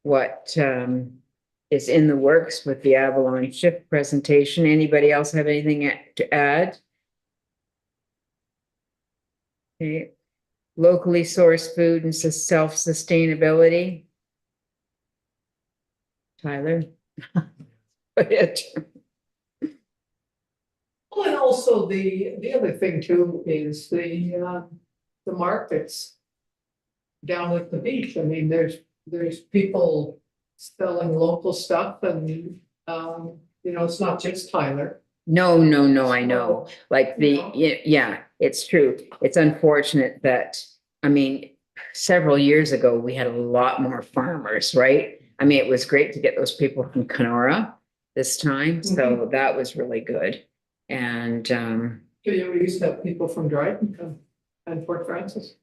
what is in the works with the Avalon shift presentation. Anybody else have anything to add? Okay, locally sourced food and self-sustainability. Tyler? It. Well, and also the other thing too is the markets down at the beach. I mean, there's people selling local stuff and, it's not just Tyler. No, I know. Like yeah, it's true. It's unfortunate that, I mean, several years ago, we had a lot more farmers, right? I mean, it was great to get those people from Kenora this time, so that was really good. And We used to have people from Dryden come and Fort Francis.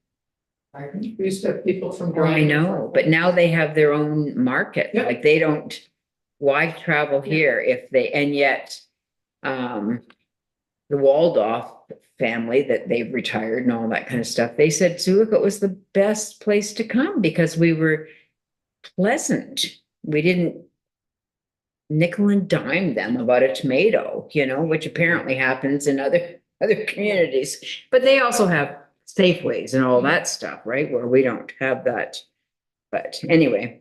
We used to have people from Dryden. I know, but now they have their own market. Yeah. Like they don't, why travel here if they, and yet the Waldorf family that they've retired and all that kind of stuff, they said Sioux was the best place to come because we were pleasant. We didn't nickel and dime them about a tomato, which apparently happens in other communities. But they also have Safeways and all that stuff, right? Where we don't have that. But anyway,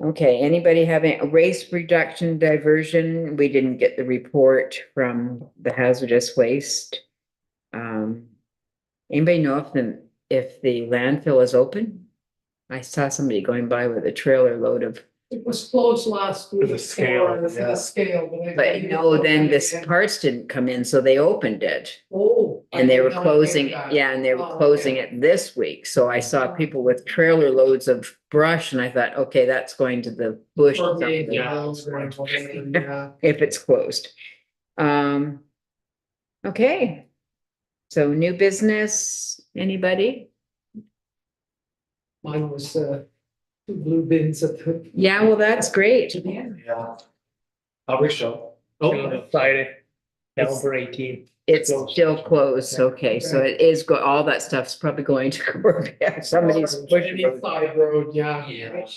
okay, anybody having a race reduction diversion? We didn't get the report from the hazardous waste. Anybody know if the landfill is open? I saw somebody going by with a trailer load of, It was closed last week. the scale, for yeah. the scale, but no, then this parts didn't come in, so they opened it. Oh. I And they did were not closing, hear that. and they were Oh, closing okay. it this week. So I saw people with trailer loads of brush and I thought, okay, that's going to the bush. Or something, maybe, Yeah. yeah. If it's closed. Okay. So new business, anybody? Mine was two blue bins at the. Yeah, well, that's great. Yeah. I'll reshow. Oh, Friday, November 18th. It's still closed. Okay, so it is all that stuff's probably going to Corbett. Somebody's pushing. Any side road, yeah.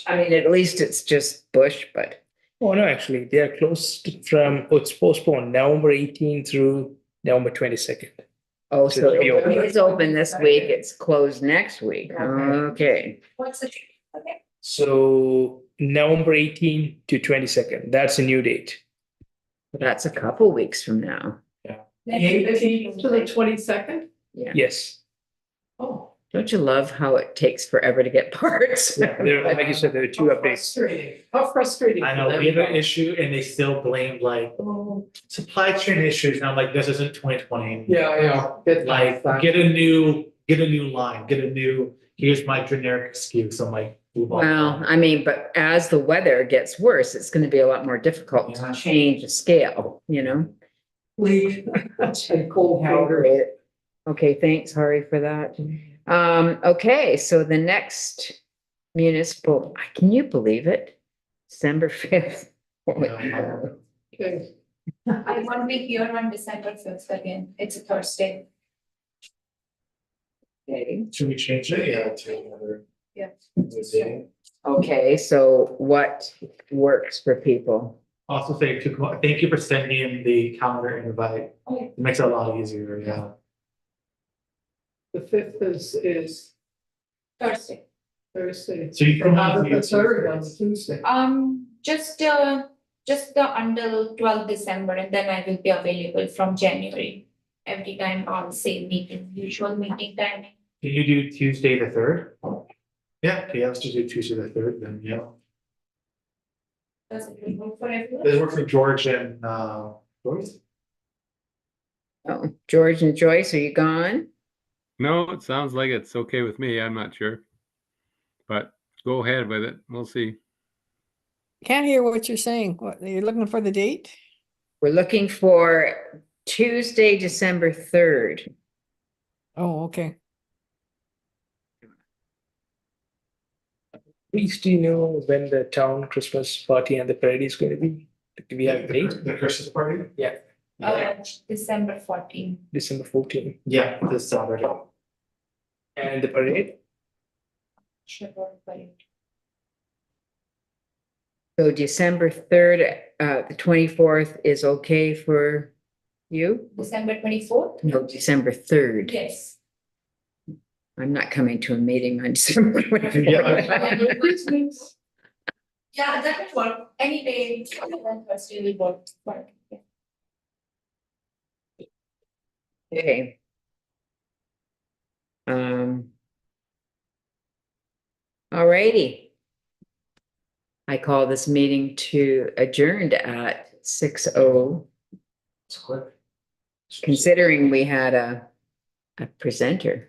I mean, at least it's just bush, but Oh, no, actually, they are closed from, it's postponed November 18th through November 22nd. oh, So so it'll be open. it's open this week. It's closed next week. Okay. What's the date? Okay. So November 18th to 22nd, that's a new date. That's a couple weeks from now. The 18th to the 22nd? Yeah. Yes. Oh, Don't you love how it takes forever to get parts? Like you said, there are two How updates. frustrating. How frustrating. I for know, them we have an to go, issue and they still blame like, oh, supply chain issues, and I'm like, this isn't 2020. Yeah. Get Like, that. get a new line, here's my generic excuse, I'm like. move on. Well, I mean, but as the weather gets worse, it's gonna be a lot more difficult to Yeah. change the scale, you know? Leak and cold powder. Okay, thanks, Hari, for that. Okay, so the next municipal, can you believe it? December 5th. Okay. I won't be here on December 5th again. It's a Thursday. Okay. Should we change it? Yeah, to another. Yeah. Okay, so what works for people? Also say, thank you for sending in the calendar invite, Okay. it makes it a lot easier, yeah. The 5th is Thursday. Thursday. So you can Have only it the do third on Tuesdays. Tuesday. Just the until 12th December, and then I will be available from January. Every time on same meeting, usual meeting timing. Can you do Tuesday the 3rd? Yeah, okay, let's just do Tuesday the 3rd then, yeah. Does it work for everyone? Does it work for George and Joyce? Oh, George and Joyce, are you gone? No, it sounds like it's okay with me. I'm not sure. But go ahead with it. We'll see. Can't hear what you're saying. What, you're looking for the date? We're looking for Tuesday, December 3rd. Oh, okay. Please, do you know when the town Christmas party and the parade is going to be? Do we have a date? The Christmas party? Yeah, December 14th. December 14th. Yeah, this Saturday. And the parade? Sure, but So December 3rd, the 24th is okay for you? December 24th? No, December 3rd. Yes. I'm not coming to a meeting on December 24th. Yeah, that would work. Any day, on Thursday will work. But, yeah. Okay. All righty. I call this meeting to adjourned at 6:00, It's quick. considering we had a presenter.